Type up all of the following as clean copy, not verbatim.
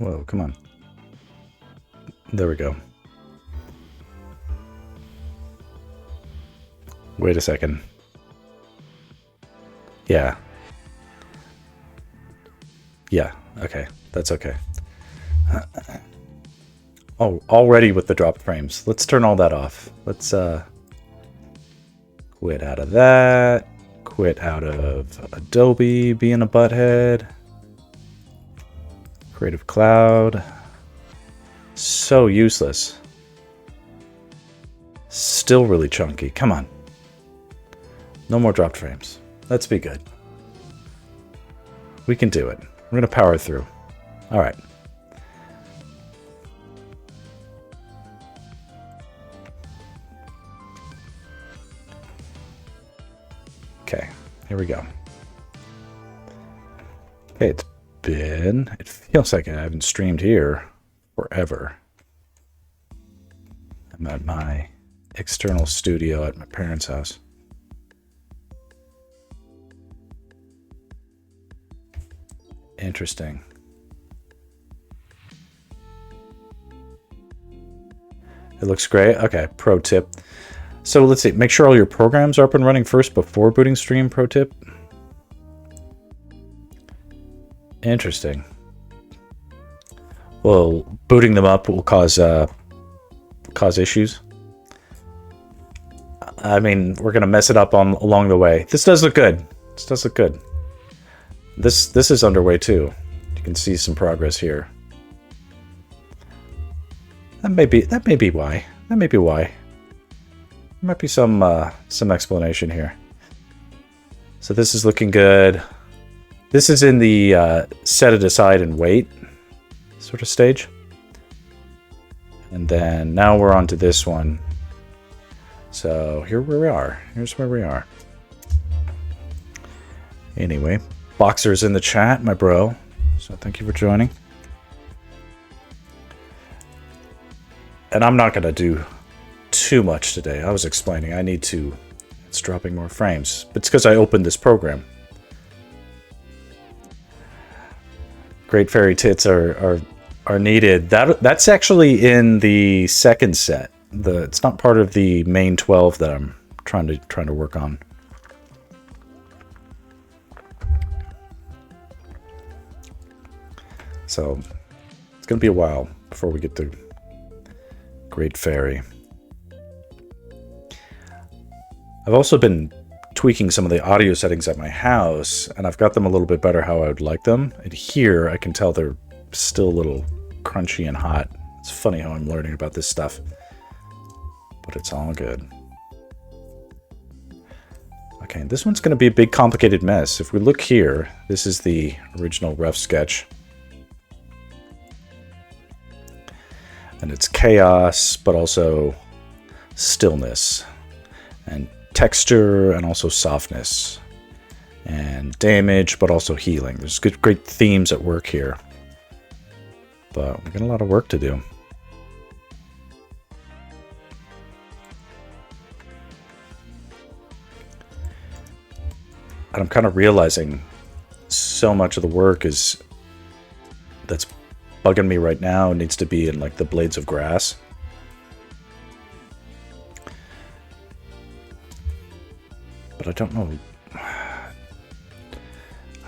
Whoa, come on. There we go. Wait a second. Yeah. Yeah, okay. That's okay. Oh, already with the drop frames. Let's turn all that off. Let's quit out of that. Quit out of Adobe being a butthead. Creative Cloud. So useless. Still really chunky. Come on. No more dropped frames. Let's be good. We can do it. We're going to power through. All right. Okay, here we go. Okay, it feels like I haven't streamed here forever. I'm at my external studio at my parents' house. Interesting. It looks great. Okay, pro tip. So let's see, make sure all your programs are up and running first before booting stream, pro tip. Interesting. Well, booting them up will cause issues. I mean, we're gonna mess it up along the way. This does look good. This does look good. This is underway too. You can see some progress here. That may be why. That may be why. There might be some explanation here. So this is looking good. This is in the set it aside and wait sort of stage. And then now we're on to this one. So here where we are. Here's where we are. Anyway, Boxer's in the chat, my bro. So thank you for joining. And I'm not going to do too much today. I was explaining it's dropping more frames. But it's because I opened this program. Great fairy tits are needed. That's actually in the second set. It's not part of the main 12 that I'm trying to work on. So it's gonna be a while before we get to Great Fairy. I've also been tweaking some of the audio settings at my house, and I've got them a little bit better how I would like them. And here I can tell they're still a little crunchy and hot. It's funny how I'm learning about this stuff, but it's all good. Okay, this one's going to be a big complicated mess. If we look here, this is the original rough sketch. And it's chaos, but also stillness. And texture, and also softness. And damage, but also healing. There's great themes at work here. But we've got a lot of work to do. And I'm kind of realizing so much of the work that's bugging me right now needs to be in like the blades of grass. But I don't know. I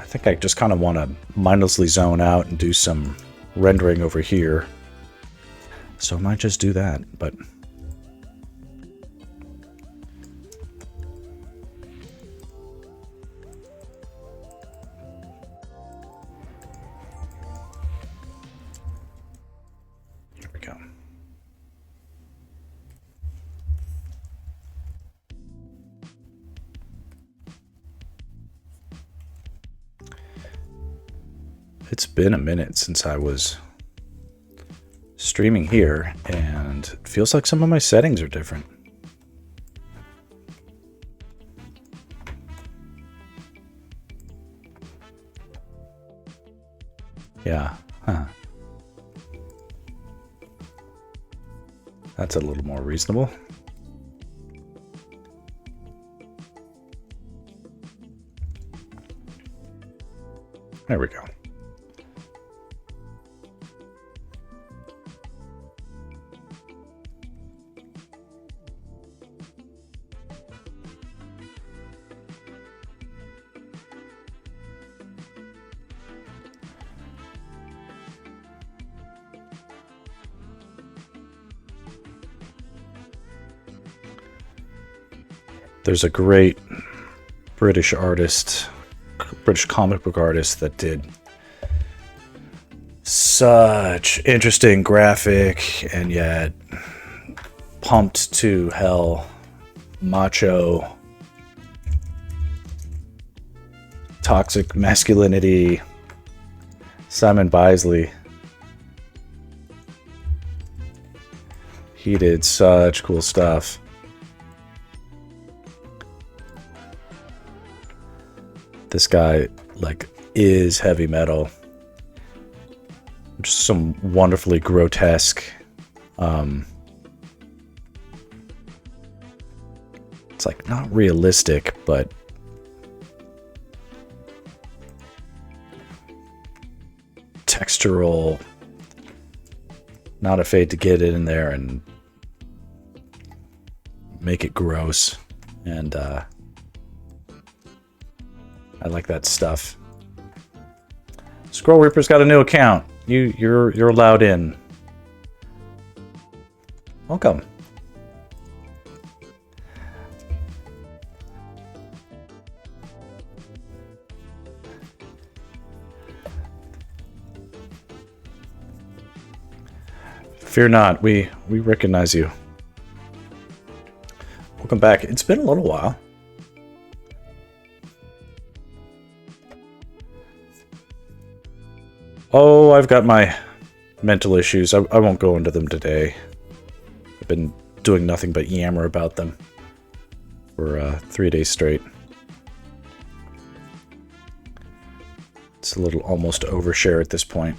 think I just kind of want to mindlessly zone out and do some rendering over here. So I might just do that, but here we go. It's been a minute since I was streaming here, and it feels like some of my settings are different. Yeah, huh. That's a little more reasonable. There we go. There's a great British artist, British comic book artist that did such interesting graphic and yet pumped to hell macho toxic masculinity. Simon Bisley. He did such cool stuff. This guy, like, is heavy metal. Just some wonderfully grotesque, it's like not realistic, but textural. Not afraid to get it in there and make it gross. And I like that stuff. Scroll Reaper's got a new account. You're allowed in. Welcome. Fear not, we recognize you. Welcome back. It's been a little while. Oh, I've got my mental issues. I won't go into them today. I've been doing nothing but yammer about them for 3 days straight. It's a little almost overshare at this point.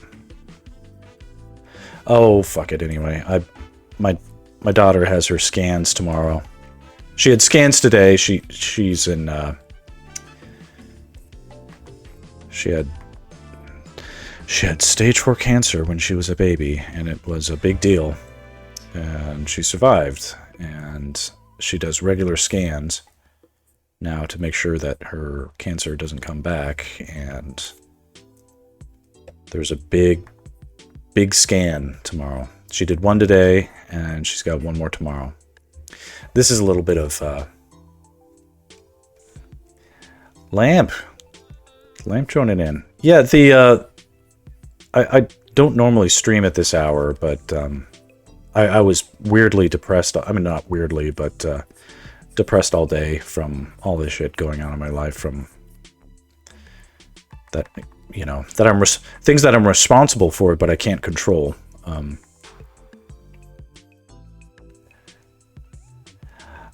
Oh, fuck it anyway. My daughter has her scans tomorrow. She had scans today. She's in she had stage 4 cancer when she was a baby, and it was a big deal. And she survived, and she does regular scans now to make sure that her cancer doesn't come back. And there's a big scan tomorrow. She did one today, and she's got one more tomorrow. This is a little bit of Lamp joining in. Yeah, the I don't normally stream at this hour, but I was weirdly depressed. I mean, not weirdly, but depressed all day from all this shit going on in my life. From that, you know, that things that I'm responsible for, but I can't control. I'm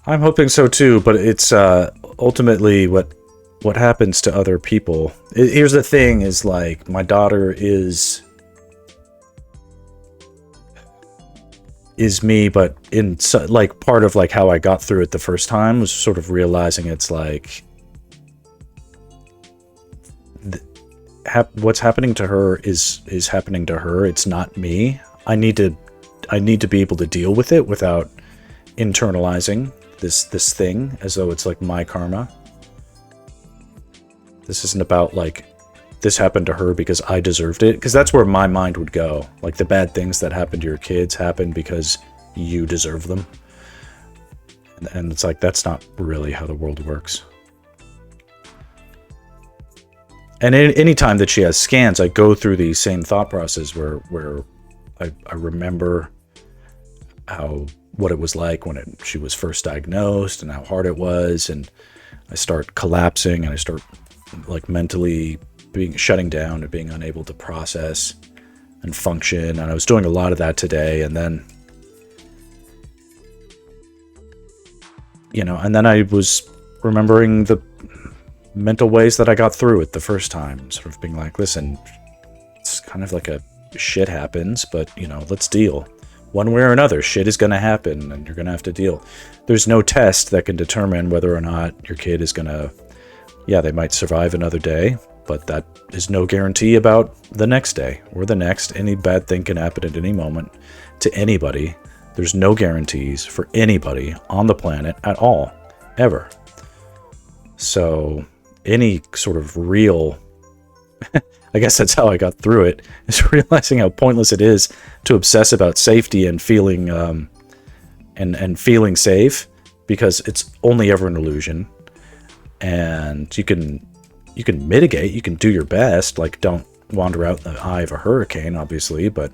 hoping so too, but it's ultimately what happens to other people. Here's the thing: is like my daughter is me, but in like part of like how I got through it the first time was sort of realizing it's like what's happening to her is happening to her. It's not me. I need to be able to deal with it without internalizing this thing as though it's like my karma. This isn't about like this happened to her because I deserved it, because that's where my mind would go. Like the bad things that happen to your kids happen because you deserve them. And it's like that's not really how the world works. And any time that she has scans, I go through these same thought process where I remember what it was like when she was first diagnosed and how hard it was, and I start collapsing and I start like mentally shutting down and being unable to process and function. And I was doing a lot of that today, and then I was remembering the mental ways that I got through it the first time, sort of being like, listen, it's kind of like a shit happens, but let's deal. One way or another, shit is going to happen and you're going to have to deal. There's no test that can determine whether or not your kid is going to, they might survive another day, but that is no guarantee about the next day or the next. Any bad thing can happen at any moment to anybody. There's no guarantees for anybody on the planet at all, ever. So any sort of real, I guess that's how I got through it, is realizing how pointless it is to obsess about safety and feeling and feeling safe, because it's only ever an illusion, and you can mitigate, you can do your best, like don't wander out in the eye of a hurricane, obviously, but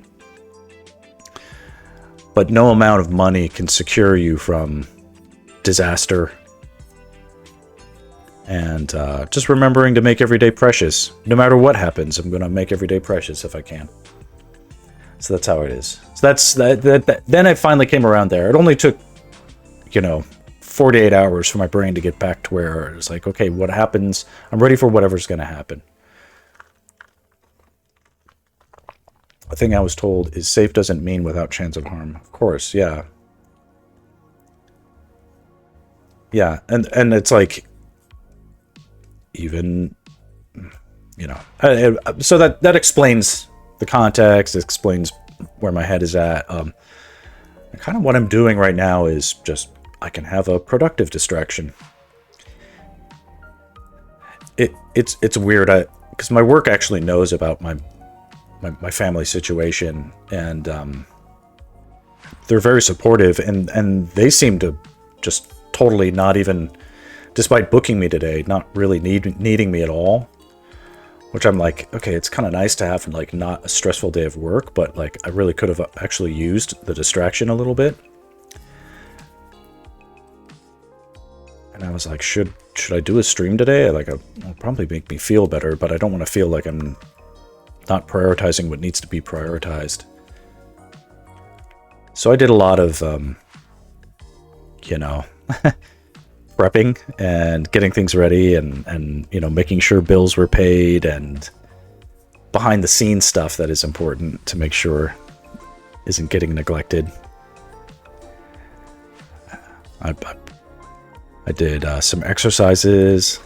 no amount of money can secure you from disaster. And just remembering to make every day precious. No matter what happens, I'm going to make every day precious if I can. So that's how it is. So that's that. Then I finally came around there. It only took, 48 hours for my brain to get back to where it's like, okay, what happens? I'm ready for whatever's going to happen. The thing I was told is safe doesn't mean without chance of harm. Of course, yeah. Yeah, and it's like, even, so that explains the context, it explains where my head is at. Kind of what I'm doing right now is just, I can have a productive distraction. It's weird, because my work actually knows about my family situation, and they're very supportive, and they seem to just totally not even, despite booking me today, not really needing me at all. Which I'm like, okay, it's kind of nice to have like not a stressful day of work, but like I really could have actually used the distraction a little bit. And I was like, should I do a stream today? Like, it'll probably make me feel better, but I don't want to feel like I'm not prioritizing what needs to be prioritized. So I did a lot of, prepping and getting things ready, and making sure bills were paid, and behind the scenes stuff that is important to make sure isn't getting neglected. I did some exercises.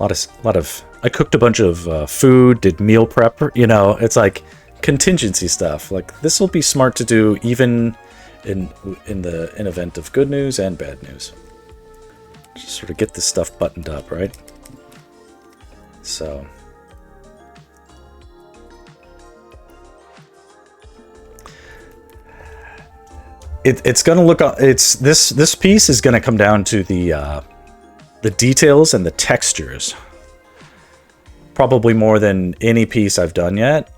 A lot of. I cooked a bunch of food. Did meal prep. It's like contingency stuff. Like, this will be smart to do even in event of good news and bad news. Just sort of get this stuff buttoned up, right? So it's gonna look. This piece is gonna come down to the details and the textures, probably more than any piece I've done yet.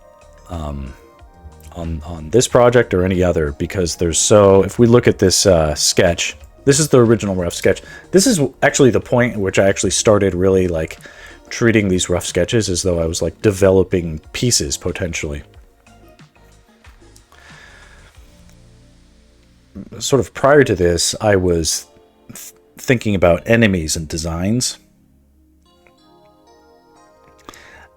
On this project or any other, because if we look at this sketch, this is the original rough sketch. This is actually the point at which I actually started really like treating these rough sketches as though I was like developing pieces potentially. Sort of prior to this, I was thinking about enemies and designs.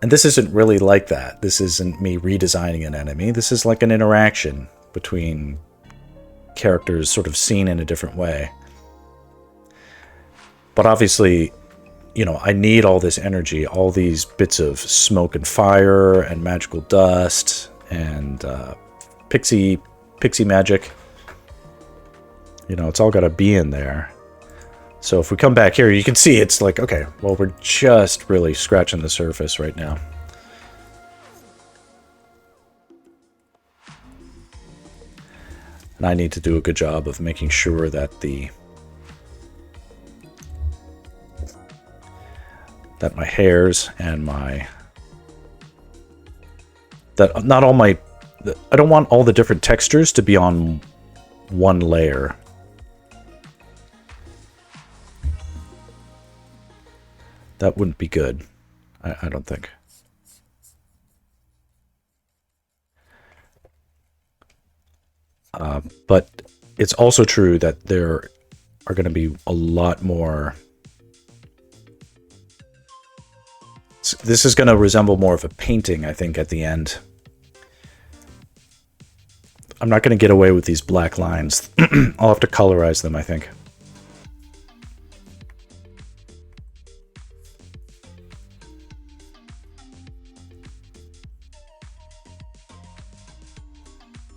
And this isn't really like that. This isn't me redesigning an enemy. This is like an interaction between characters sort of seen in a different way. But obviously, I need all this energy, all these bits of smoke and fire and magical dust and pixie magic. It's all got to be in there. So if we come back here, you can see it's like, okay, well, we're just really scratching the surface right now. And I need to do a good job of making sure that my hairs and I don't want all the different textures to be on one layer. That wouldn't be good, I don't think. But it's also true that there are going to be a lot more. This is going to resemble more of a painting, I think, at the end. I'm not going to get away with these black lines. I'll have to colorize them, I think.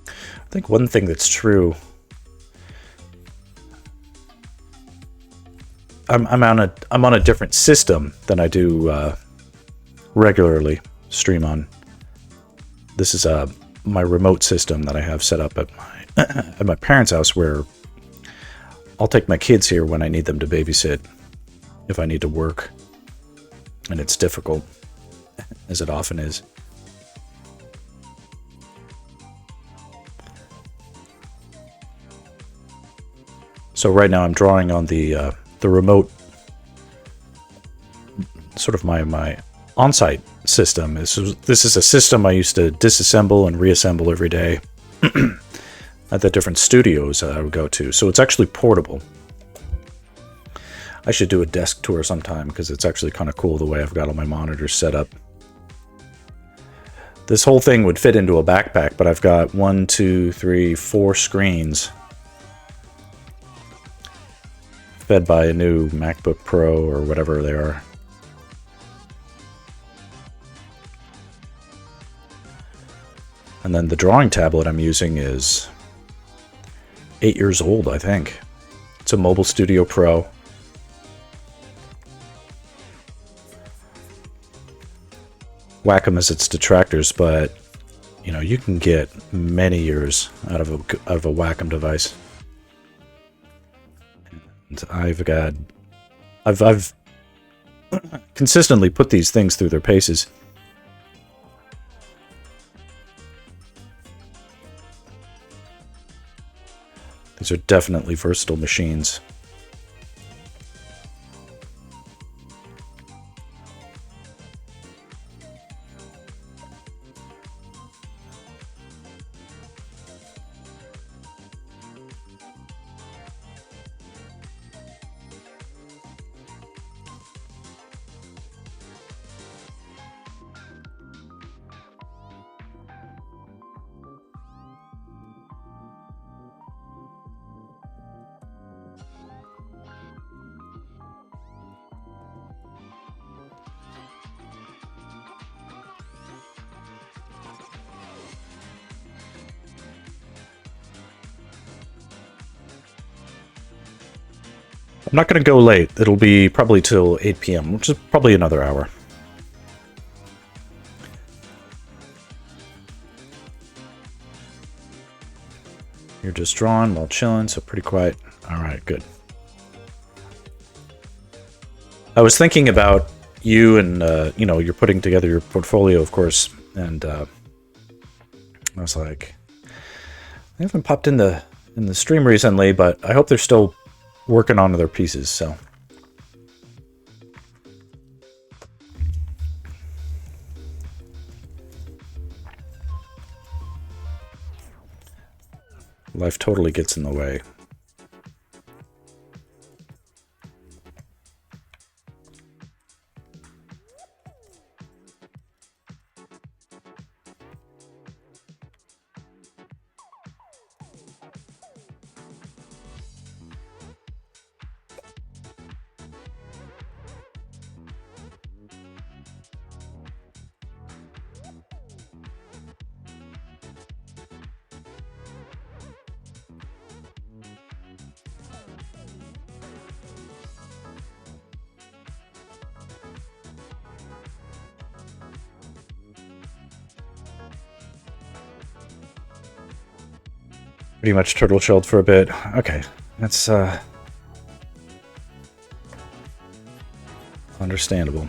I think one thing that's true, I'm on a different system than I do regularly stream on. This is my remote system that I have set up at my parents' house, where I'll take my kids here when I need them to babysit, if I need to work. And it's difficult, as it often is. So right now I'm drawing on the remote, sort of my on-site system. This is a system I used to disassemble and reassemble every day at the different studios I would go to. So it's actually portable. I should do a desk tour sometime because it's actually kind of cool the way I've got all my monitors set up. This whole thing would fit into a backpack, but I've got 1, 2, 3, 4 screens fed by a new MacBook Pro or whatever they are. And then the drawing tablet I'm using is 8 years old, I think. It's a Mobile Studio Pro. Whack 'em as its detractors, but you know, you can get many years out of a Wacom device. And I've consistently put these things through their paces. These are definitely versatile machines. I'm not going to go late. It'll be probably till 8 p.m., which is probably another hour. You're just drawing while chilling, so pretty quiet. All right, good. I was thinking about you and, you know, you're putting together your portfolio, of course, and I was like, I haven't popped in the stream recently, but I hope they're still working on other pieces, so. Life totally gets in the way. Pretty much turtle shelled for a bit. Okay, that's understandable.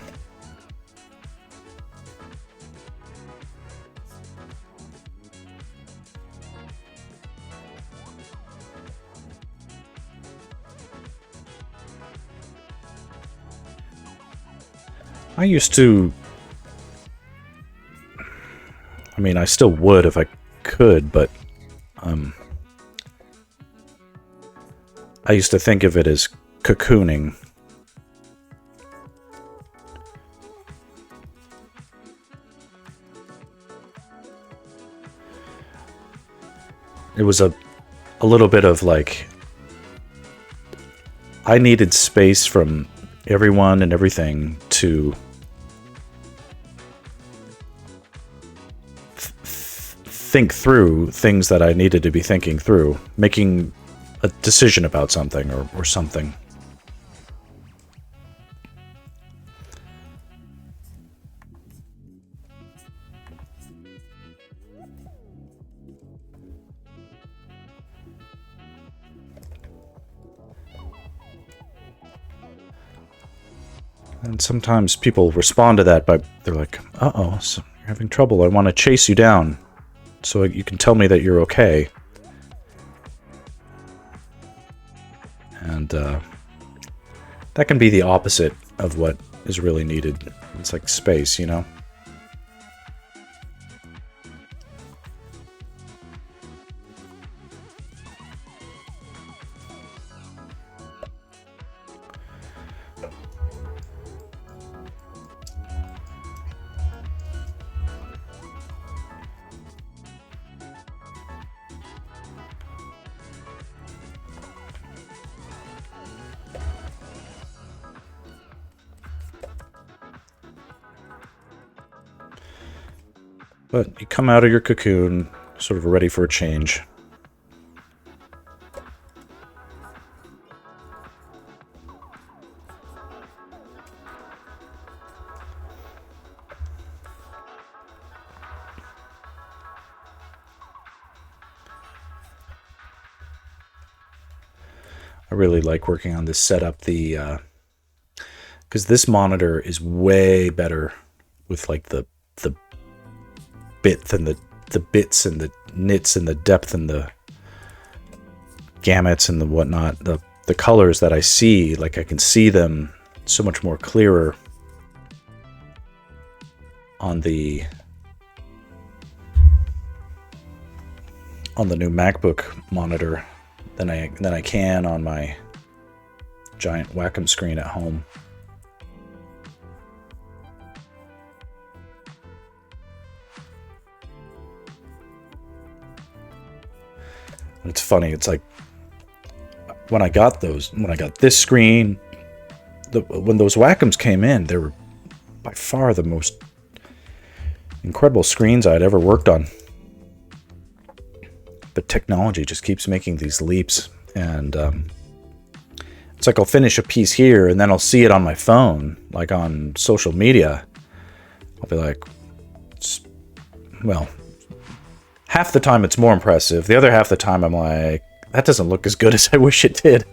I used to, I mean, I still would if I could, but I used to think of it as cocooning. It was a little bit of like, I needed space from everyone and everything to think through things that I needed to be thinking through, making a decision about something or something. And sometimes people respond to that by, they're like, uh-oh, so you're having trouble. I want to chase you down so you can tell me that you're okay. And that can be the opposite of what is really needed. It's like space, you know? But you come out of your cocoon, sort of ready for a change. I really like working on this setup, because this monitor is way better with like the width and the bits and the nits and the depth and the gamuts and the whatnot. The colors that I see, like I can see them so much more clearer on the new MacBook monitor than I can on my giant Wacom screen at home. It's funny, it's like when I got this screen, when those Wacoms came in, they were by far the most incredible screens I'd ever worked on. But technology just keeps making these leaps, and it's like I'll finish a piece here and then I'll see it on my phone, like on social media. I'll be like, well, half the time it's more impressive. The other half the time I'm like, that doesn't look as good as I wish it did.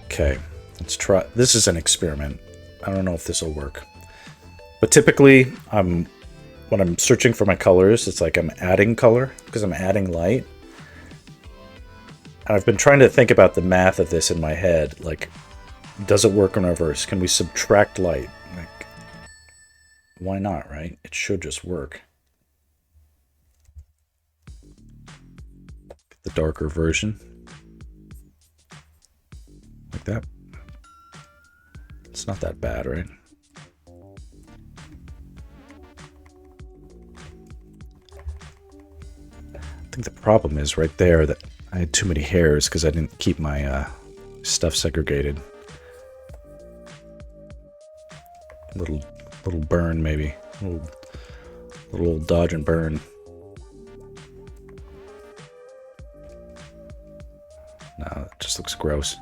Okay, let's try. This is an experiment. I don't know if this will work. But typically, when I'm searching for my colors, it's like I'm adding color because I'm adding light. And I've been trying to think about the math of this in my head. Like, does it work in reverse? Can we subtract light? Like, why not, right? It should just work. The darker version. Like that. It's not that bad, right? I think the problem is right there that I had too many hairs because I didn't keep my stuff segregated. Little burn maybe. Little dodge and burn. No, it just looks gross.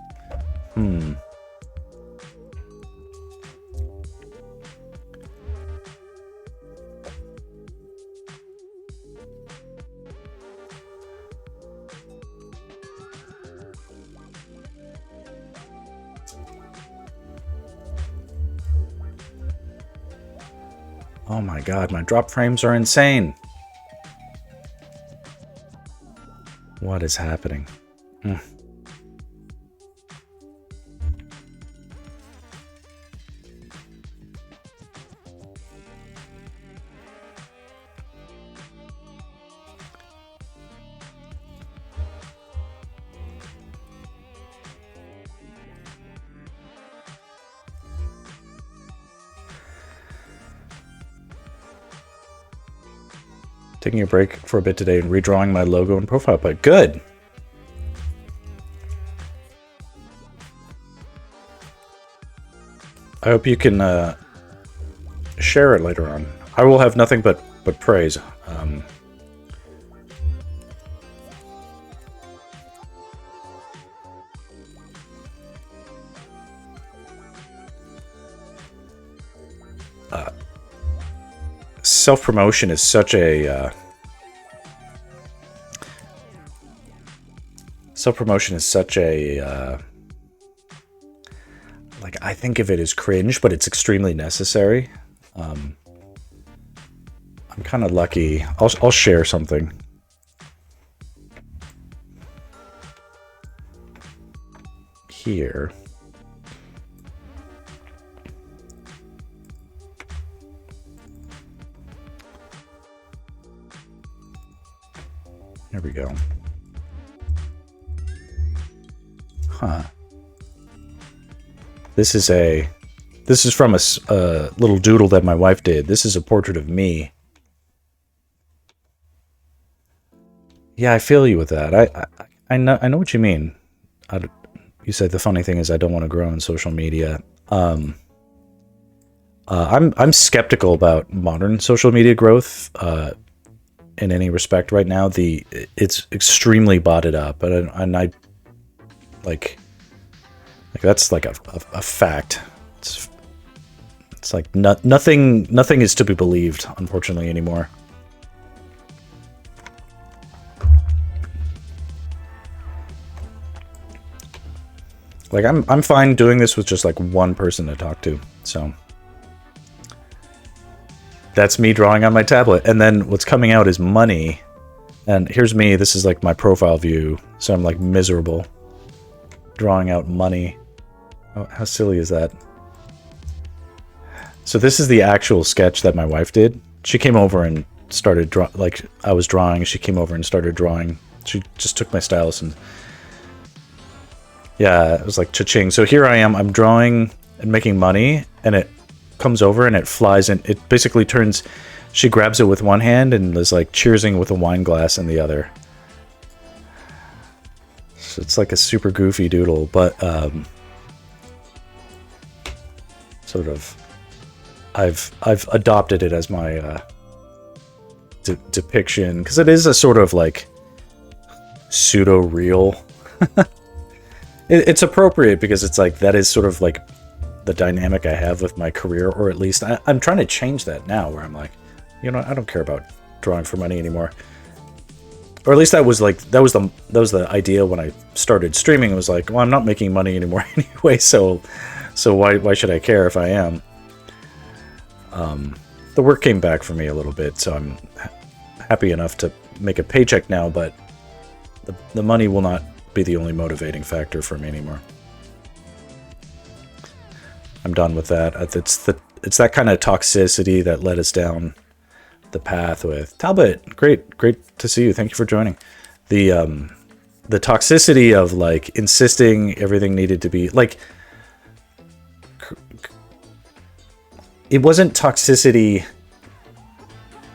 Oh my god, my drop frames are insane. What is happening? Taking a break for a bit today and redrawing my logo and profile pic. Good. I hope you can share it later on. I will have nothing but praise. self-promotion is such a like, I think of it as cringe, but it's extremely necessary. I'm kind of lucky. I'll share something. Here. There we go. Huh. This is from a little doodle that my wife did. This is a portrait of me. Yeah, I feel you with that. I know what you mean. You said the funny thing is I don't want to grow on social media. I'm skeptical about modern social media growth in any respect right now. It's extremely botted up, and I like that's like a fact. It's like nothing is to be believed, unfortunately, anymore. Like, I'm fine doing this with just like one person to talk to. So that's me drawing on my tablet. And then what's coming out is money. And here's me. This is like my profile view. So I'm like miserable drawing out money. Oh, how silly is that? So this is the actual sketch that my wife did. She came over and started like I was drawing. She came over and started drawing. She just took my stylus and yeah, it was like cha-ching. So here I am, I'm drawing and making money, and it comes over and it flies, and it basically turns, she grabs it with one hand and is like cheersing with a wine glass in the other. So it's like a super goofy doodle, but sort of, I've adopted it as my depiction, because it is a sort of like pseudo-real. It's appropriate because it's like, that is sort of like the dynamic I have with my career, or at least I'm trying to change that now, where I'm like, you know, I don't care about drawing for money anymore. Or at least that was the idea when I started streaming. It was like, well, I'm not making money anymore anyway, so why should I care if I am? The work came back for me a little bit, so I'm happy enough to make a paycheck now, but the money will not be the only motivating factor for me anymore. I'm done with that. It's that kind of toxicity that led us down the path with Talbot. Great to see you. Thank you for joining. The toxicity of like insisting everything needed to be like, it wasn't toxicity.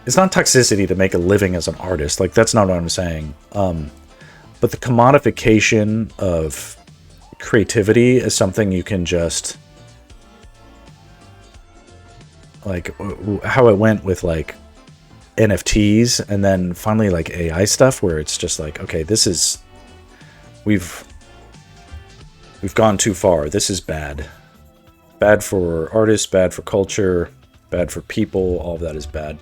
It's not toxicity to make a living as an artist. Like, that's not what I'm saying. But the commodification of creativity is something you can just, like, how it went with like NFTs, and then finally like AI stuff, where it's just like, okay, this is, we've gone too far. This is bad for artists, bad for culture, bad for people. All of that is bad.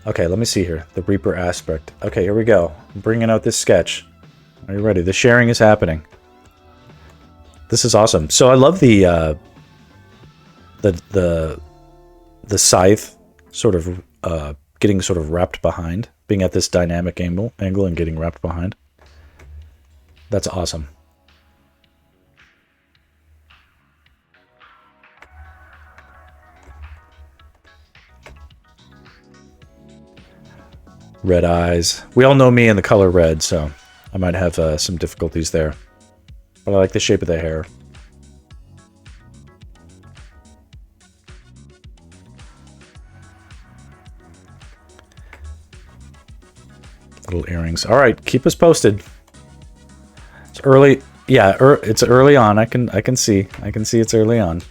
Okay, let me see here. The Reaper aspect. Okay, here we go. I'm bringing out this sketch. Are you ready? The sharing is happening. This is awesome. So I love the scythe sort of getting sort of wrapped behind, being at this dynamic angle and getting wrapped behind. That's awesome. Red eyes. We all know me in the color red, so I might have some difficulties there. But I like the shape of the hair. Little earrings. All right, keep us posted. It's early. Yeah, it's early on. I can see it's early on.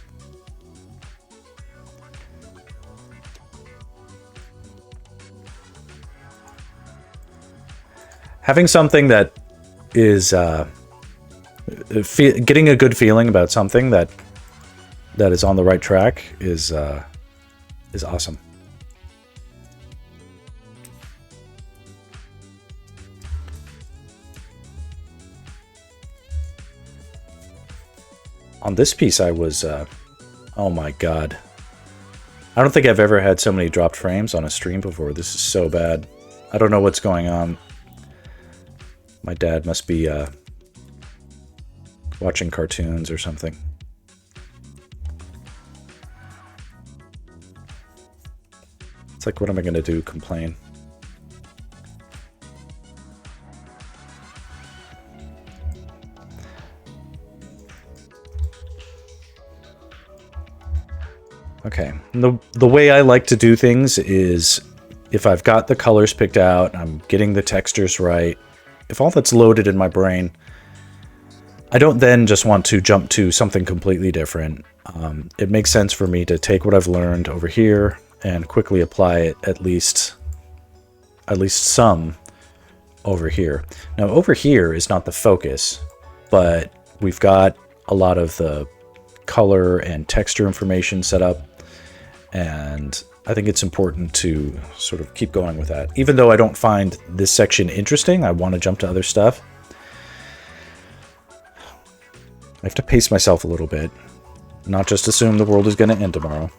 Having something that is getting a good feeling about something that that is on the right track is awesome. On this piece, I was, oh my god. I don't think I've ever had so many dropped frames on a stream before. This is so bad. I don't know what's going on. My dad must be watching cartoons or something. It's like, what am I going to do? Complain? Okay, the way I like to do things is if I've got the colors picked out, I'm getting the textures right, if all that's loaded in my brain, I don't then just want to jump to something completely different. It makes sense for me to take what I've learned over here and quickly apply it at least some over here. Now over here is not the focus, but we've got a lot of the color and texture information set up. And I think it's important to sort of keep going with that. Even though I don't find this section interesting, I want to jump to other stuff. I have to pace myself a little bit. Not just assume the world is going to end tomorrow.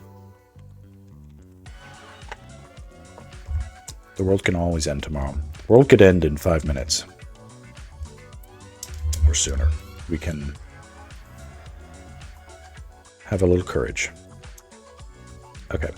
The world can always end tomorrow. The world could end in 5 minutes. Or sooner. We can have a little courage. Okay.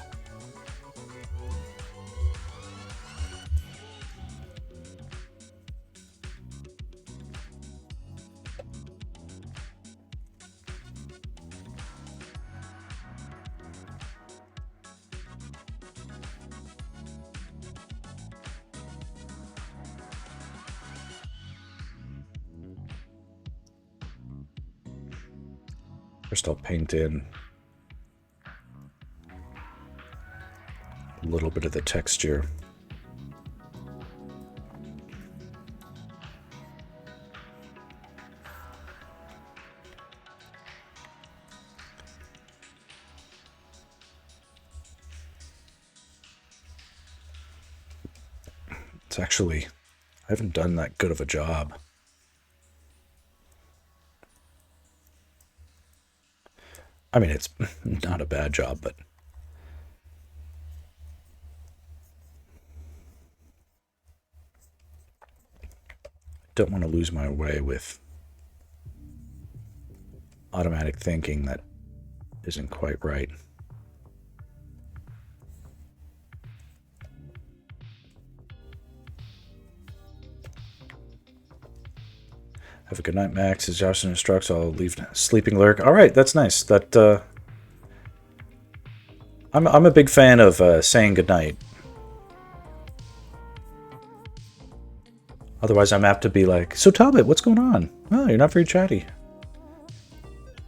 First I'll paint in a little bit of the texture. It's actually, I haven't done that good of a job. I mean, it's not a bad job, but don't want to lose my way with automatic thinking that isn't quite right. Have a good night, Max. As Josh instructs, I'll leave sleeping lurk. All right, that's nice. That I'm a big fan of saying good night. Otherwise, I'm apt to be like, so Talbot, what's going on? Oh, you're not very chatty.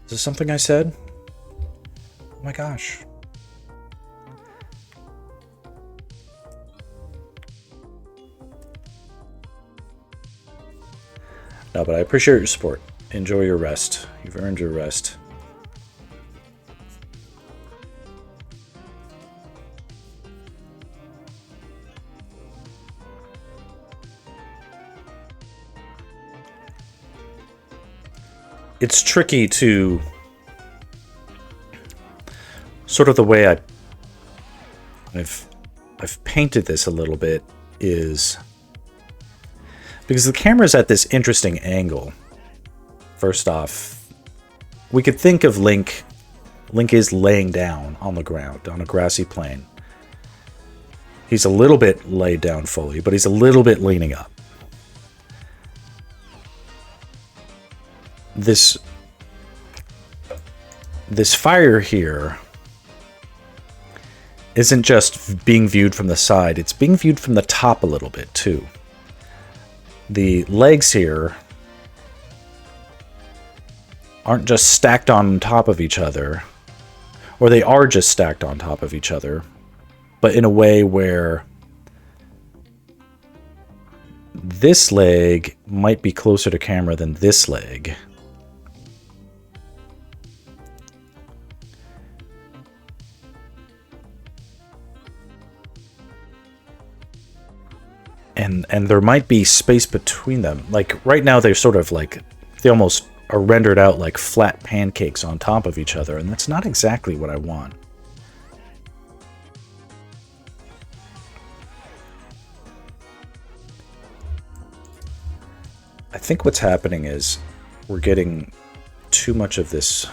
Is this something I said? Oh my gosh. No, but I appreciate your support. Enjoy your rest. You've earned your rest. It's tricky to sort of the way I've painted this a little bit is because the camera's at this interesting angle. First off, we could think of Link. Link is laying down on the ground on a grassy plain. He's a little bit laid down fully, but he's a little bit leaning up. This fire here isn't just being viewed from the side, it's being viewed from the top a little bit too. The legs here aren't just stacked on top of each other, or they are just stacked on top of each other, but in a way where this leg might be closer to camera than this leg. and there might be space between them. Like right now they're sort of like, they almost are rendered out like flat pancakes on top of each other, and that's not exactly what I want. I think what's happening is we're getting too much of this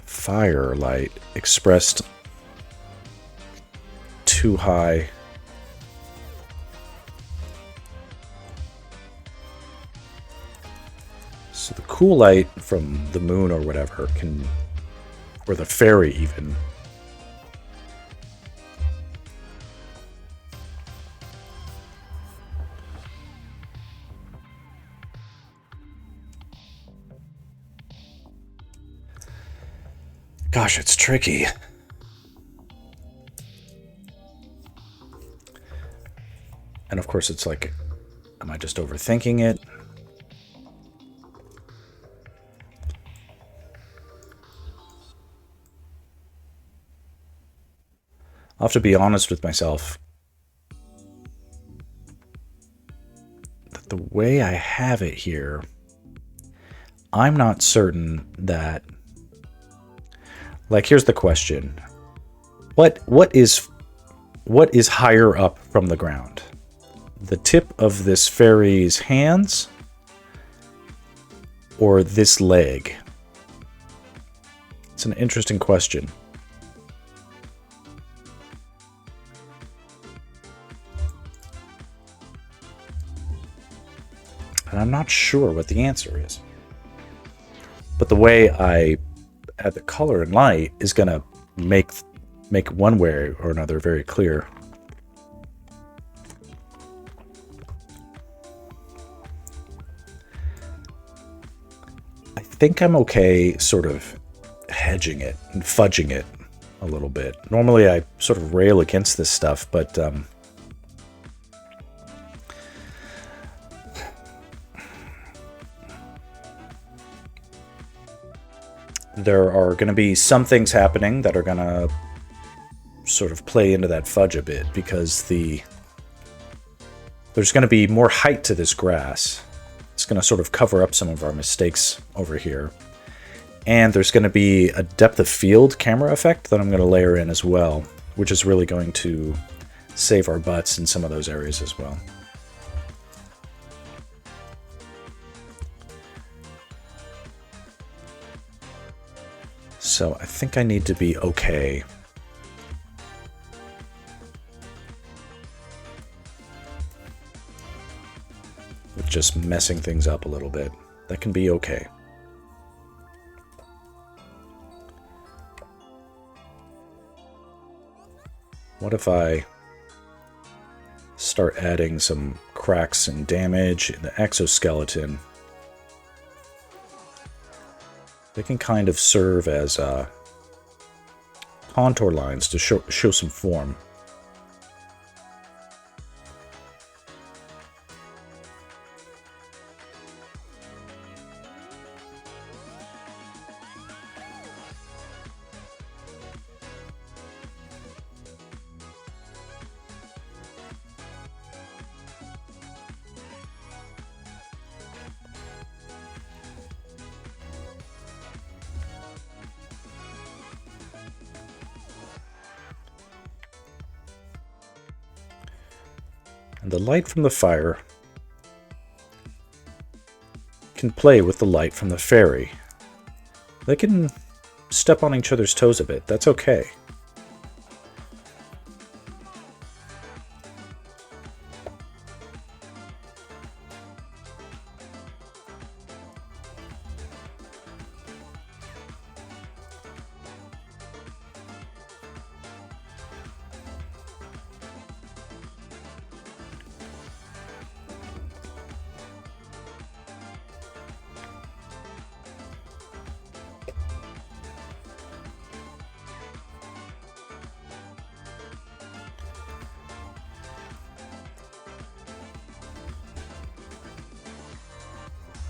firelight expressed too high. So the cool light from the moon or whatever can, or the fairy even, gosh, it's tricky. And of course it's like, am I just overthinking it? I'll have to be honest with myself that the way I have it here, I'm not certain that, like, here's the question. What is higher up from the ground? The tip of this fairy's hands or this leg? It's an interesting question. And I'm not sure what the answer is. But the way I add the color and light is going to make one way or another very clear. I think I'm okay sort of hedging it and fudging it a little bit. Normally I sort of rail against this stuff, but there are going to be some things happening that are going to sort of play into that fudge a bit, because there's going to be more height to this grass. It's going to sort of cover up some of our mistakes over here. And there's going to be a depth of field camera effect that I'm going to layer in as well, which is really going to save our butts in some of those areas as well. So I think I need to be okay with just messing things up a little bit. That can be okay. What if I start adding some cracks and damage in the exoskeleton? They can kind of serve as contour lines to show some form. And the light from the fire can play with the light from the fairy. They can step on each other's toes a bit. That's okay.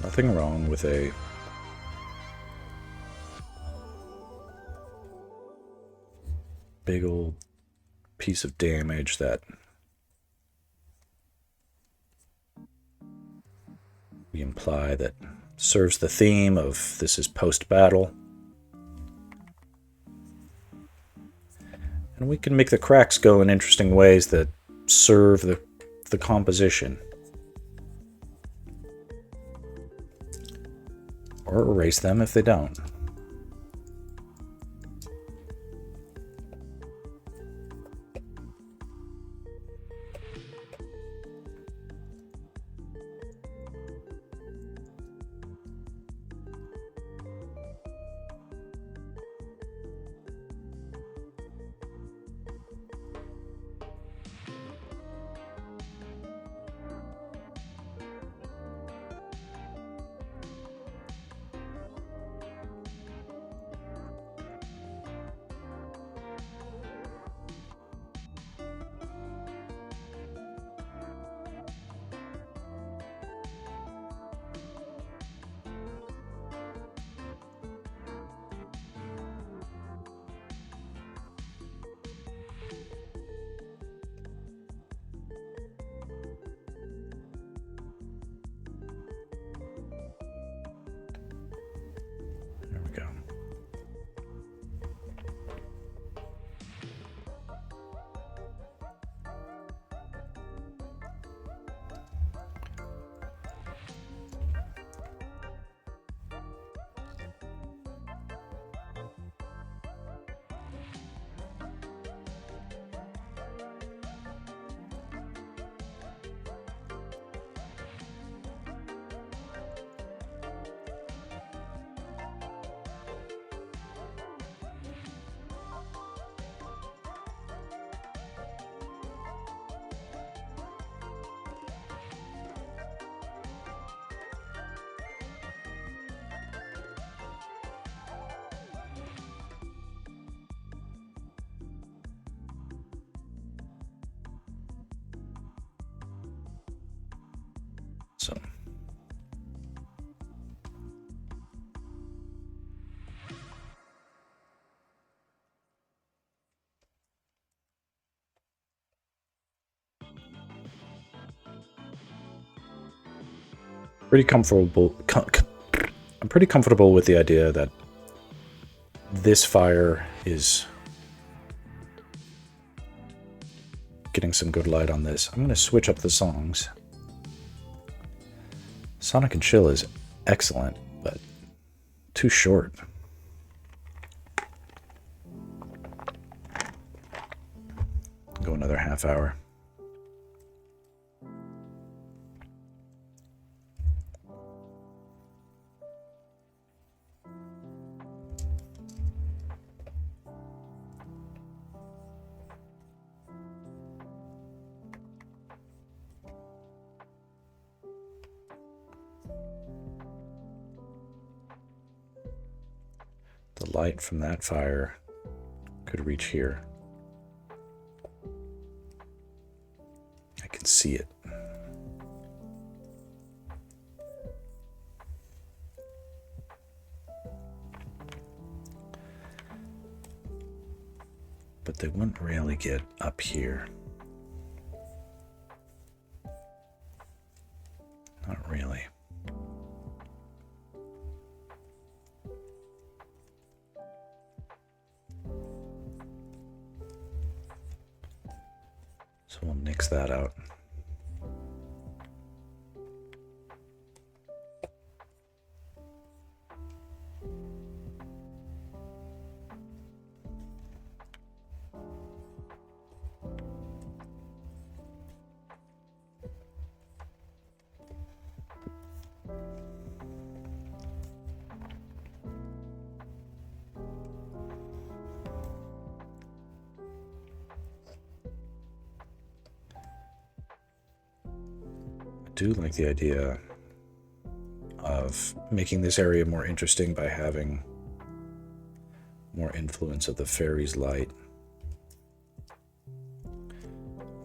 Nothing wrong with a big old piece of damage that imply that serves the theme of this is post-battle. And we can make the cracks go in interesting ways that serve the composition. Or erase them if they don't. There we go. So pretty comfortable. I'm pretty comfortable with the idea that this fire is getting some good light on this. I'm going to switch up the songs. Sonic and Chill is excellent, but too short. Go another half hour. The light from that fire could reach here. I can see it. But they wouldn't really get up here. Not really. So we'll nix that out. I do like the idea of making this area more interesting by having more influence of the fairy's light.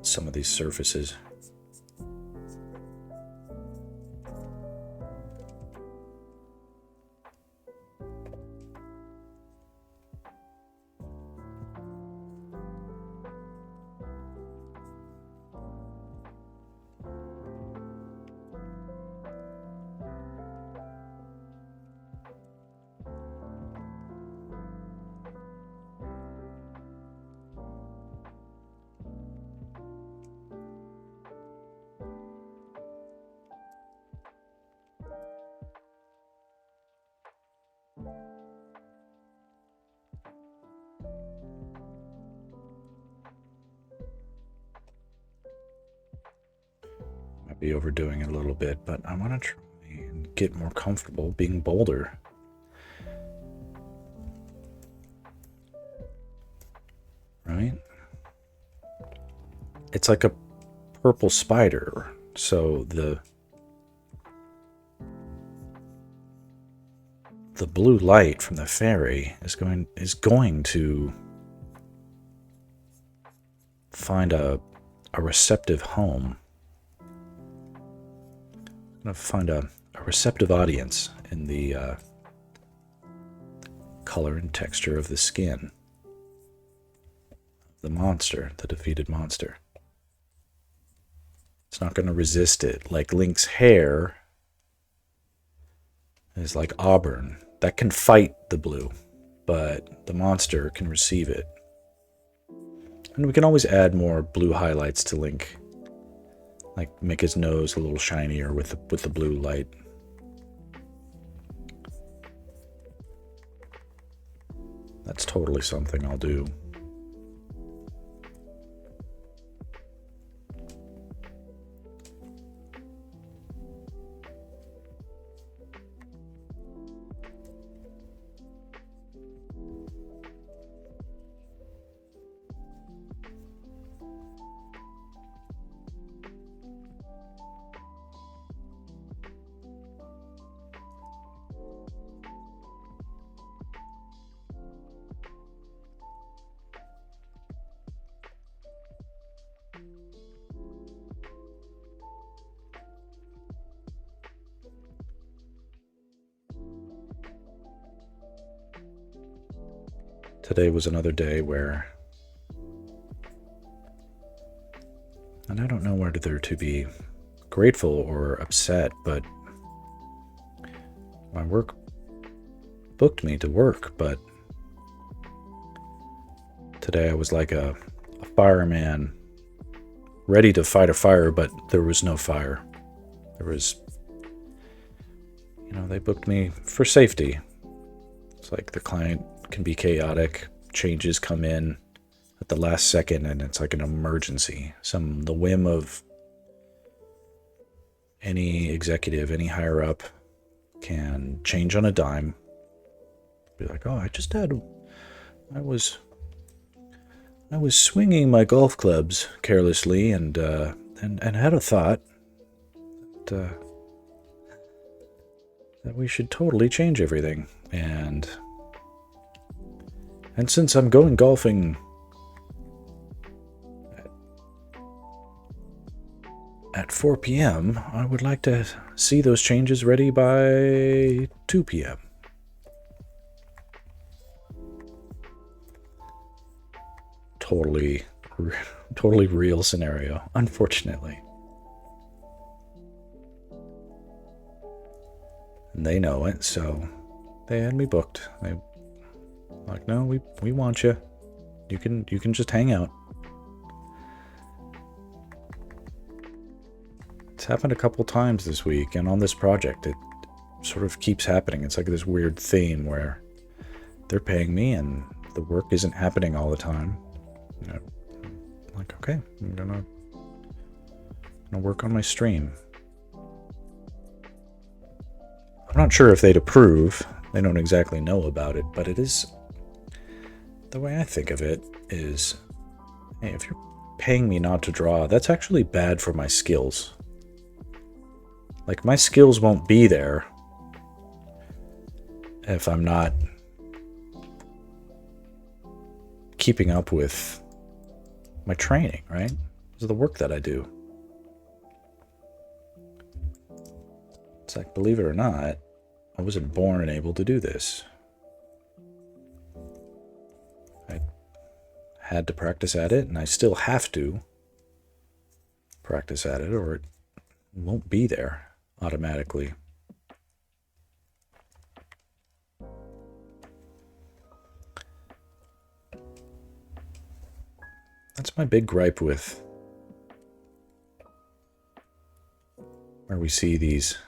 Some of these surfaces. might be overdoing it a little bit, but I want to try and get more comfortable being bolder. Right? It's like a purple spider, so the blue light from the Faerie is going to find a receptive home. It's going to find a receptive audience in the color and texture of the skin. The monster, the defeated monster. It's not going to resist it. Like Link's hair is like auburn. That can fight the blue, but the monster can receive it. And we can always add more blue highlights to Link. Like make his nose a little shinier with the blue light. That's totally something I'll do. Today was another day where, and I don't know whether to be grateful or upset, but my work booked me to work, but today I was like a fireman ready to fight a fire, but there was no fire. There was, they booked me for safety. It's like the client can be chaotic, changes come in at the last second, and it's like an emergency. The whim of any executive, any higher up can change on a dime. Be like, oh, I was swinging my golf clubs carelessly and had a thought that we should totally change everything. And since I'm going golfing at 4 p.m., I would like to see those changes ready by 2 p.m. Totally real scenario, unfortunately. And they know it, so they had me booked. They like, no, we want you. You can just hang out. It's happened a couple times this week, and on this project, it sort of keeps happening. It's like this weird theme where they're paying me, and the work isn't happening all the time. Like, okay, I'm gonna work on my stream. I'm not sure if they'd approve. They don't exactly know about it, but it is. The way I think of it is, hey, if you're paying me not to draw, that's actually bad for my skills. Like, my skills won't be there if I'm not keeping up with my training, right? This is the work that I do. It's like, believe it or not, I wasn't born and able to do this. I had to practice at it, and I still have to practice at it, or it won't be there automatically. That's my big gripe with where we see these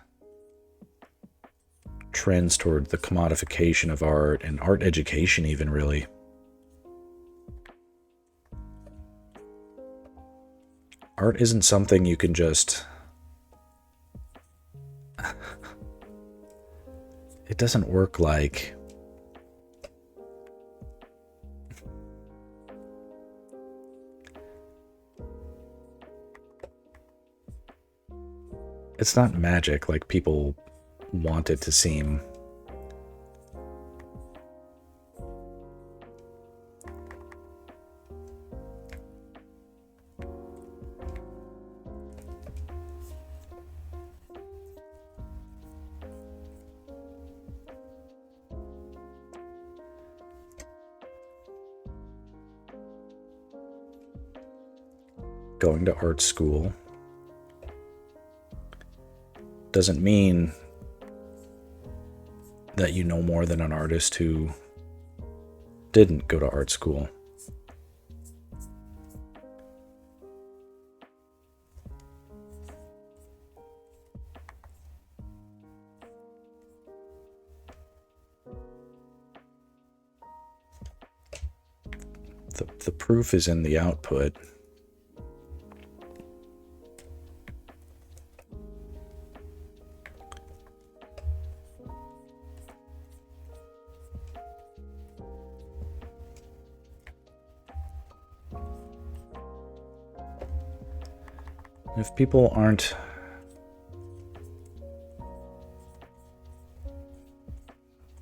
trends toward the commodification of art and art education even, really. Art isn't something you can just it doesn't work like... It's not magic like people want it to seem. Going to art school doesn't mean that you know more than an artist who didn't go to art school. The proof is in the output. If people aren't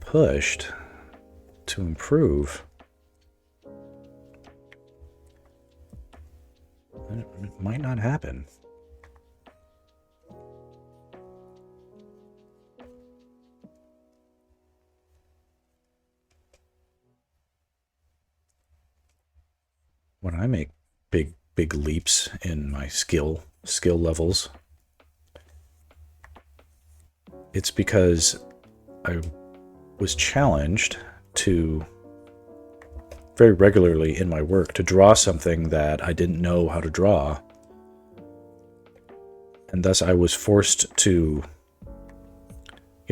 pushed to improve, then it might not happen. When I make big leaps in my skill levels, it's because I was challenged to very regularly in my work to draw something that I didn't know how to draw, and thus I was forced to,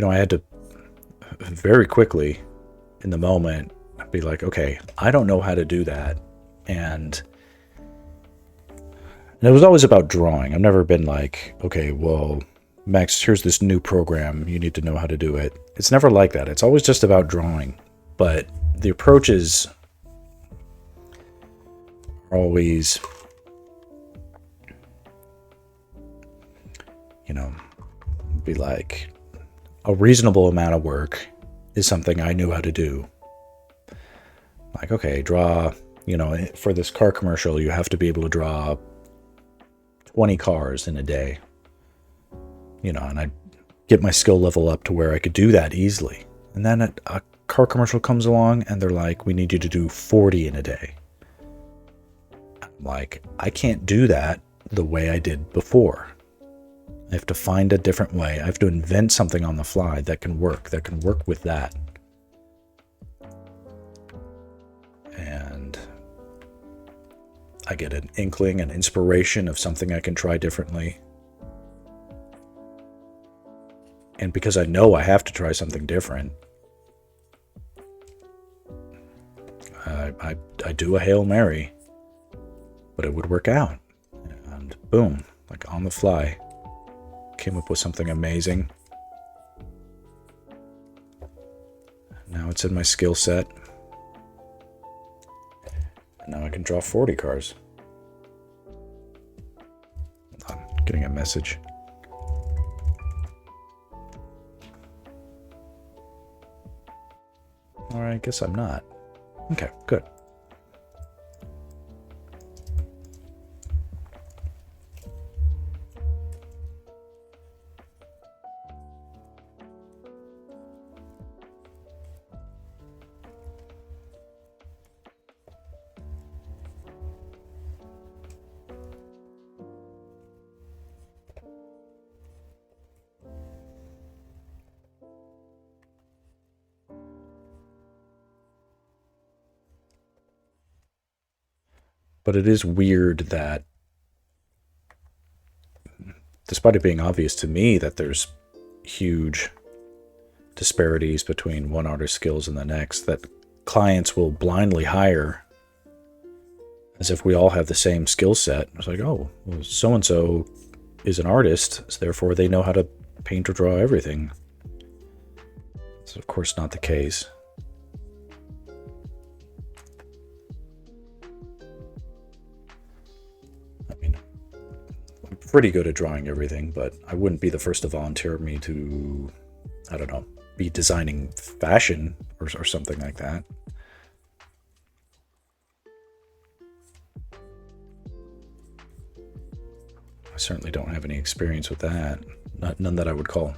I had to very quickly in the moment be like, okay, I don't know how to do that. And it was always about drawing. I've never been like, okay, well, Max, here's this new program. You need to know how to do it. It's never like that. It's always just about drawing. But the approaches are always, be like, a reasonable amount of work is something I knew how to do. Like, okay, draw, for this car commercial, you have to be able to draw 20 cars in a day, and I get my skill level up to where I could do that easily. And then a car commercial comes along and they're like, we need you to do 40 in a day. I'm like, I can't do that the way I did before. I have to find a different way. I have to invent something on the fly that can work with that. And I get an inkling, an inspiration of something I can try differently. And because I know I have to try something different, I do a Hail Mary, but it would work out. And boom, like on the fly, came up with something amazing. Now it's in my skill set. Now I can draw 40 cars. I'm getting a message. All right, I guess I'm not. Okay, good. But it is weird that, despite it being obvious to me that there's huge disparities between one artist's skills and the next, that clients will blindly hire as if we all have the same skill set. It's like, oh, well, so-and-so is an artist, so therefore they know how to paint or draw everything. of course not the case. I mean, I'm pretty good at drawing everything, but I wouldn't be the first to volunteer me to, I don't know, be designing fashion or something like that. I certainly don't have any experience with that. None that I would call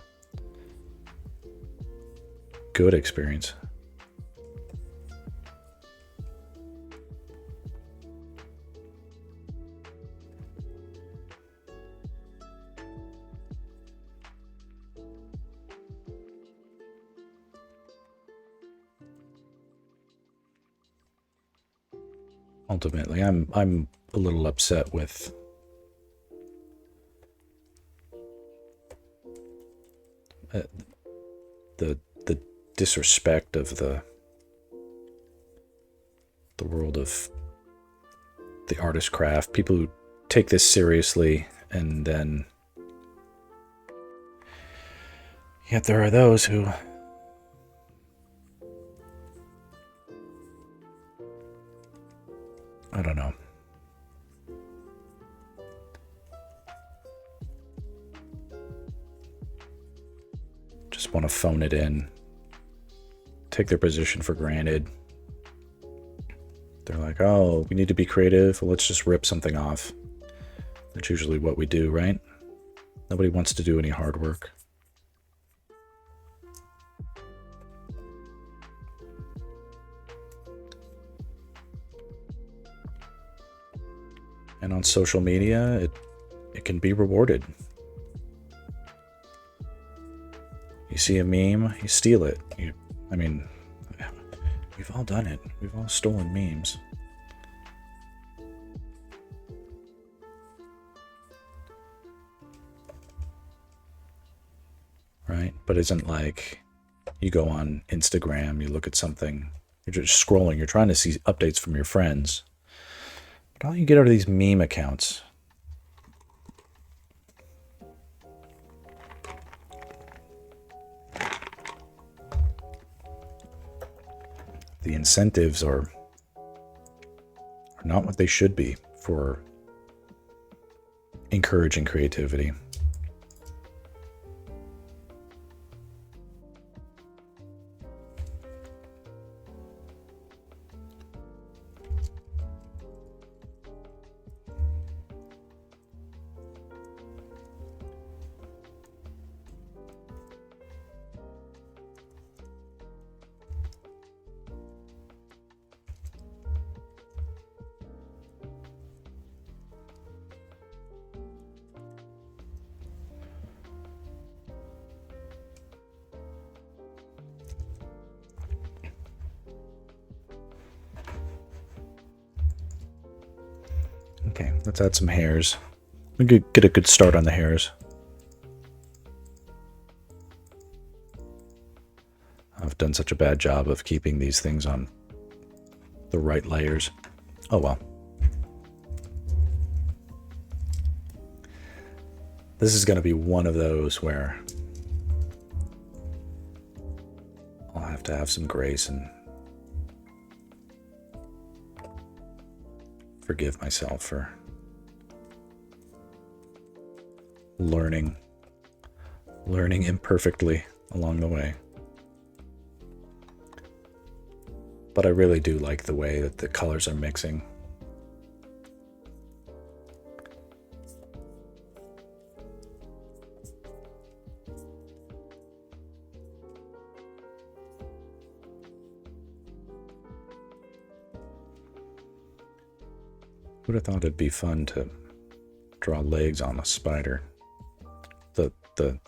good experience. Ultimately, I'm a little upset with the disrespect of the world of the artist craft. People who take this seriously, and then yet there are those who I don't know. Just want to phone it in, take their position for granted. They're like, oh, we need to be creative. Well, let's just rip something off. That's usually what we do, right? Nobody wants to do any hard work. And on social media, it can be rewarded. You see a meme, you steal it. I mean, we've all done it. We've all stolen memes. Right? But isn't like you go on Instagram, you look at something, you're just scrolling, you're trying to see updates from your friends. But all you get are these meme accounts. The incentives are not what they should be for encouraging creativity. Okay, let's add some hairs. We could get a good start on the hairs. I've done such a bad job of keeping these things on the right layers. Oh well. This is going to be one of those where I'll have to have some grace and forgive myself for learning imperfectly along the way. But I really do like the way that the colors are mixing. Would have thought it'd be fun to draw legs on a spider.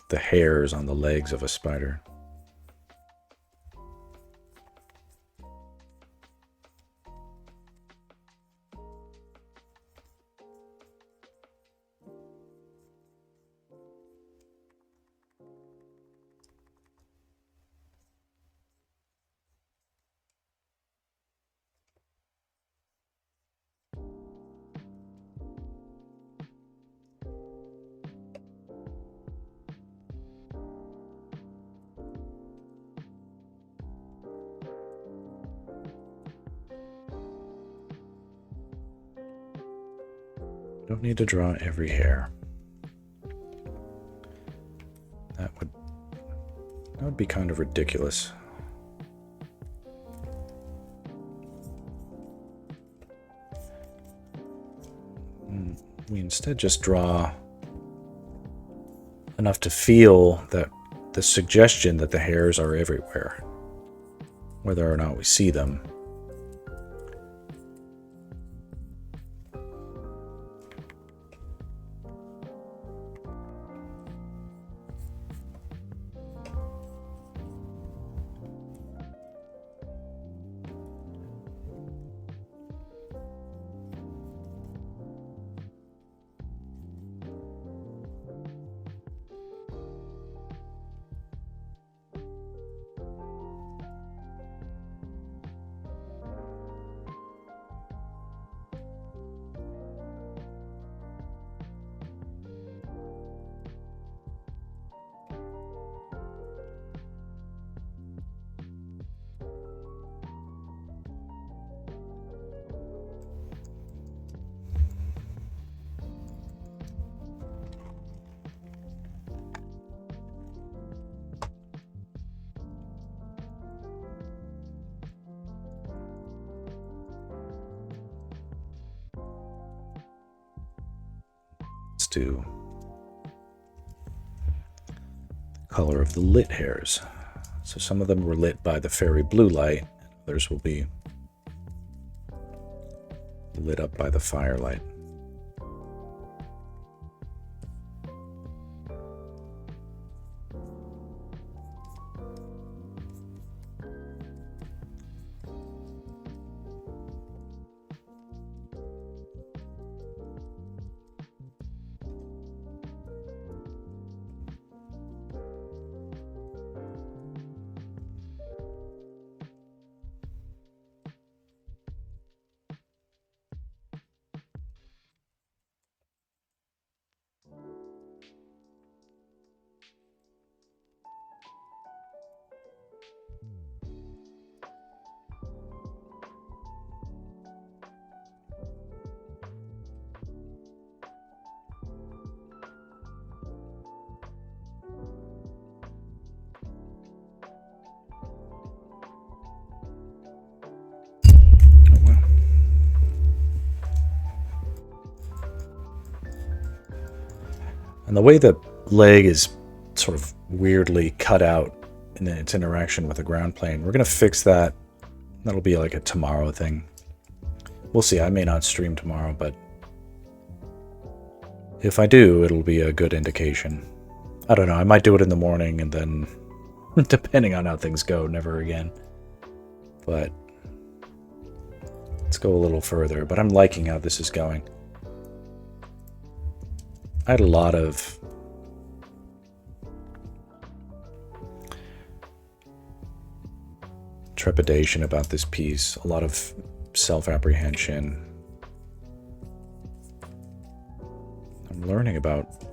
The hairs on the legs of a spider. Don't need to draw every hair. That would be kind of ridiculous. We instead just draw enough to feel that the suggestion that the hairs are everywhere, whether or not we see them. To the color of the lit hairs. So some of them were lit by the Faerie blue light, others will be lit up by the firelight. And the way the leg is sort of weirdly cut out in its interaction with the ground plane, we're going to fix that. That'll be like a tomorrow thing. We'll see. I may not stream tomorrow, but if I do, it'll be a good indication. I don't know. I might do it in the morning and then, depending on how things go, never again. But let's go a little further. But I'm liking how this is going. I had a lot of trepidation about this piece, a lot of self-apprehension. I'm learning about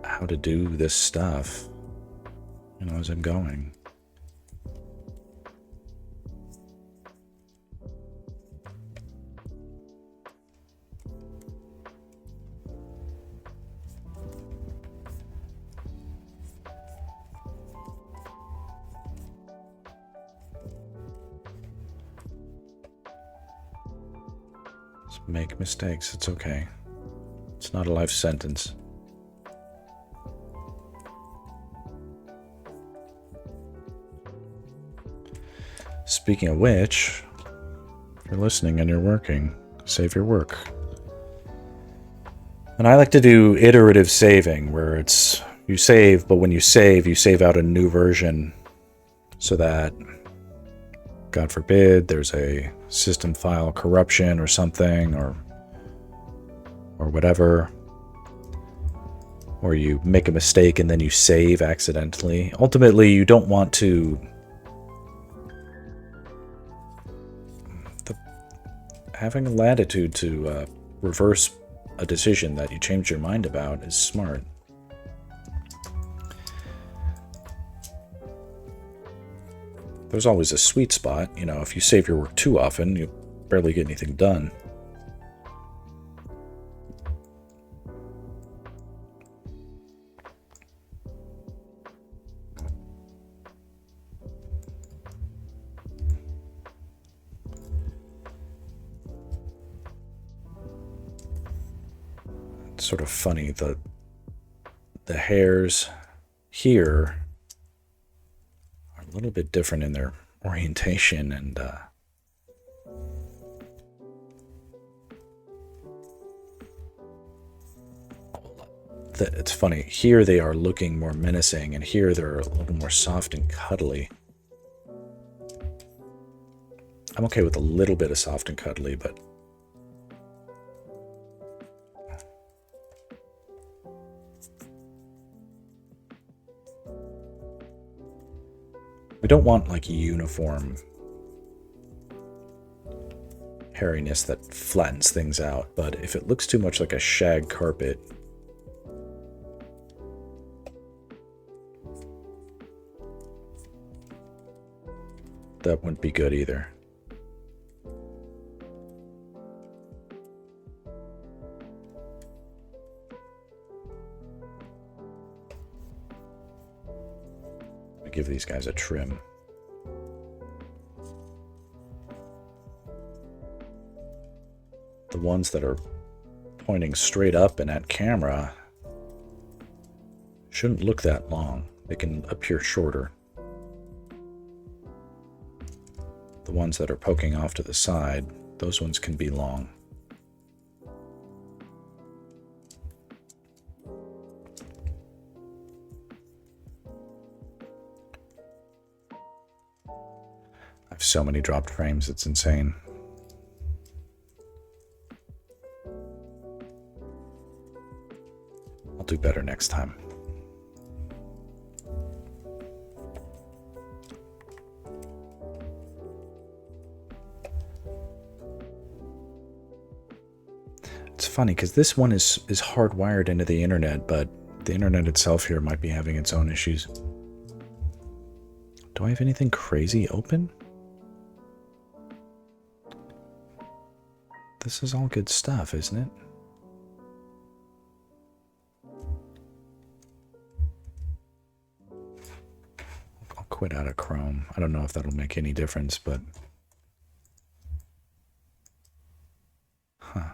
how to do this stuff, as I'm going. Make mistakes, it's okay. It's not a life sentence. Speaking of which, if you're listening and you're working, save your work. And I like to do iterative saving, where it's you save, but when you save out a new version so that, God forbid, there's a system file corruption or something, or whatever, or you make a mistake and then you save accidentally. Ultimately, you don't want to... having a latitude to reverse a decision that you changed your mind about is smart. There's always a sweet spot. If you save your work too often, you barely get anything done. It's sort of funny, the hairs here are a little bit different in their orientation, and it's funny. Here they are looking more menacing, and here they're a little more soft and cuddly. I'm okay with a little bit of soft and cuddly, but we don't want like uniform hairiness that flattens things out, but if it looks too much like a shag carpet, that wouldn't be good either. Give these guys a trim. The ones that are pointing straight up and at camera shouldn't look that long. They can appear shorter. The ones that are poking off to the side, those ones can be long. I have so many dropped frames, it's insane. I'll do better next time. It's funny because this one is hardwired into the internet, but the internet itself here might be having its own issues. Do I have anything crazy open? This is all good stuff, isn't it? I'll quit out of Chrome. I don't know if that'll make any difference, but... Huh.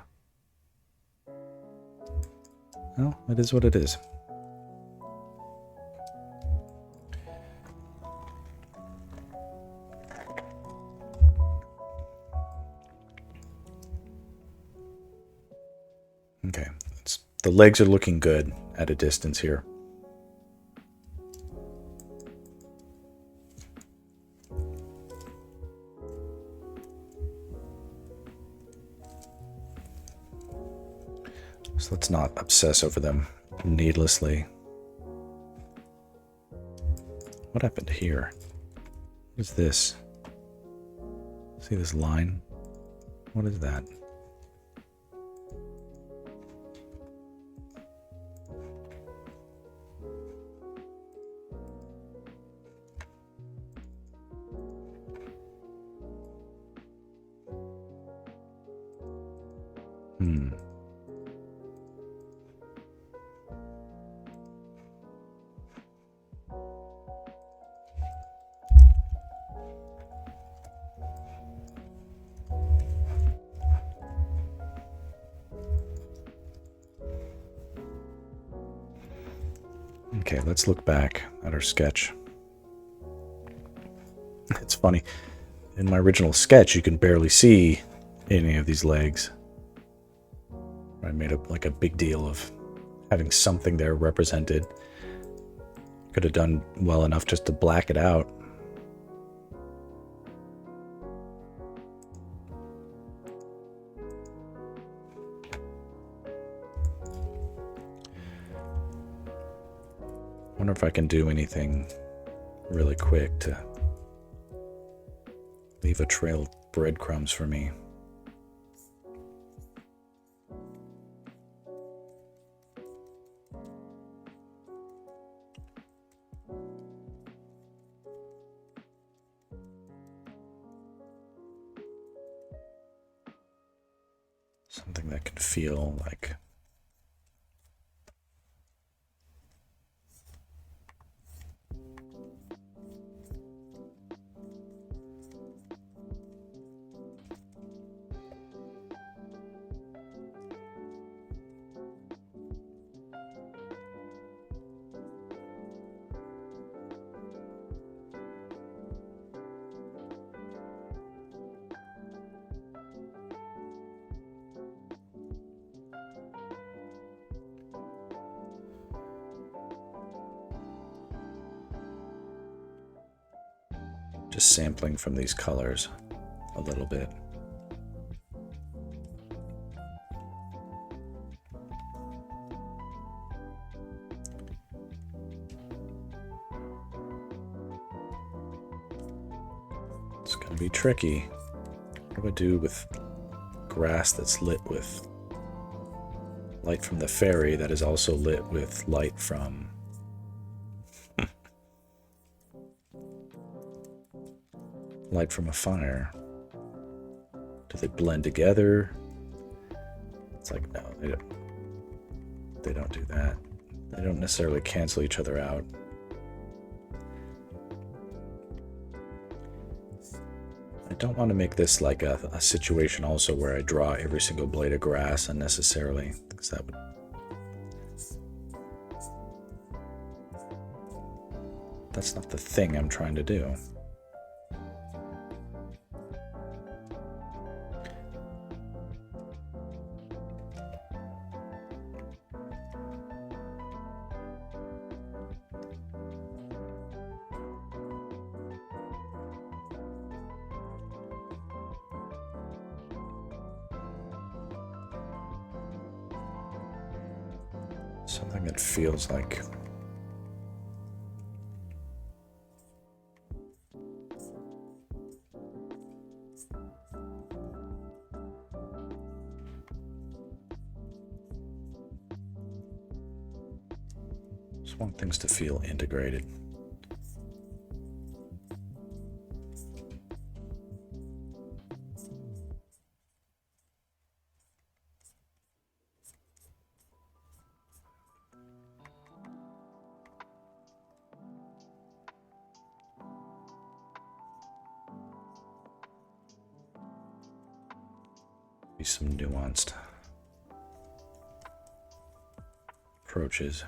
Well, it is what it is. Okay, the legs are looking good at a distance here. So let's not obsess over them needlessly. What happened here? What is this? See this line? What is that? Okay, let's look back at our sketch. It's funny. In my original sketch, you can barely see any of these legs. I made like a big deal of having something there represented. Could have done well enough just to black it out. Wonder if I can do anything really quick to leave a trail of breadcrumbs for me. Something that can feel like Just sampling from these colors a little bit. It's going to be tricky. What do I do with grass that's lit with light from the Faerie that is also lit with light from light from a fire? Do they blend together? It's like, no, they don't do that. They don't necessarily cancel each other out. I don't want to make this like a situation also where I draw every single blade of grass unnecessarily, because that would... That's not the thing I'm trying to do. Something that feels like just want things to feel integrated. Some nuanced approaches.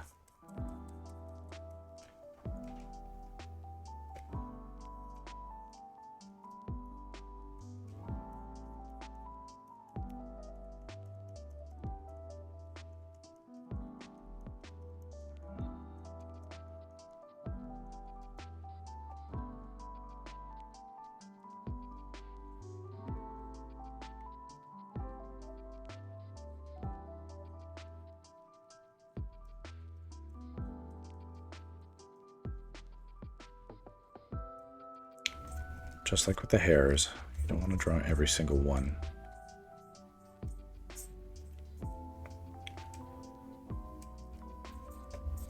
Just like with the hairs, you don't want to draw every single one.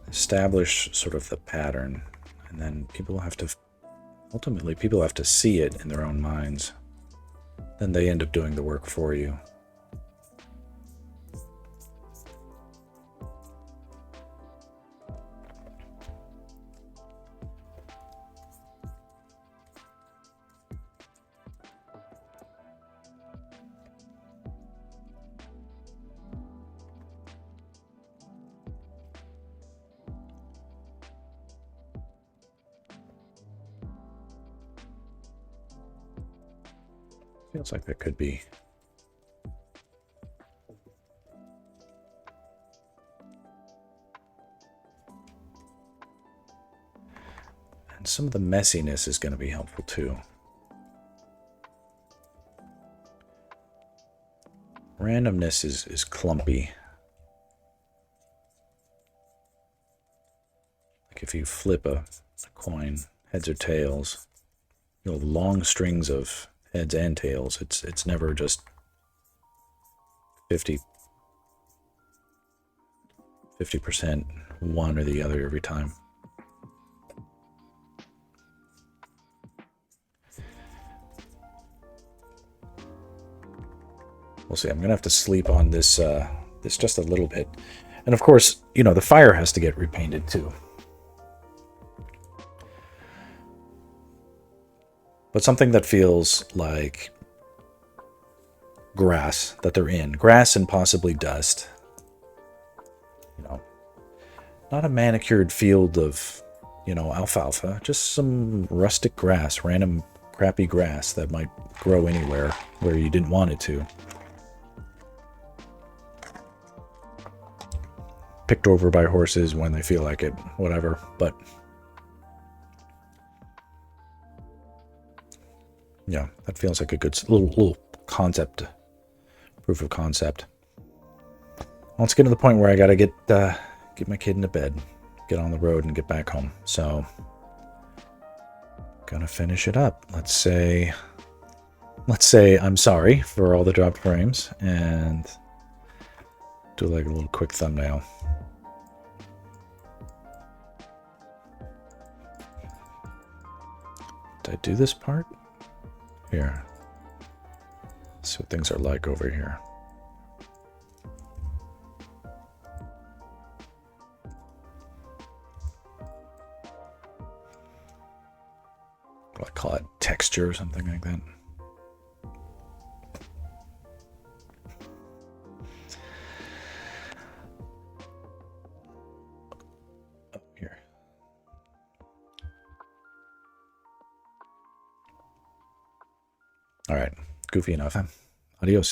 Establish sort of the pattern, and then people have to, ultimately people have to see it in their own minds. Then they end up doing the work for you. Feels like that could be. And some of the messiness is going to be helpful too. Randomness is clumpy. Like if you flip a coin, heads or tails, you'll have long strings of heads and tails. It's never just 50% one or the other every time. We'll see. I'm gonna have to sleep on this this just a little bit. And of course, you know, the fire has to get repainted too. But something that feels like grass that they're in. Grass and possibly dust. You know, not a manicured field of, you know, alfalfa. Just some rustic grass, random crappy grass that might grow anywhere where you didn't want it to. Picked over by horses when they feel like it, whatever. But Yeah, that feels like a good little concept, proof of concept. Well, it's getting to the point where I gotta get my kid into bed, get on the road, and get back home. So, gonna finish it up. Let's say I'm sorry for all the dropped frames, and do like a little quick thumbnail. Did I do this part? Here. See what things are like over here. What do I call it? Texture or something like that. Oh, here. All right. Goofy enough, huh? Adios.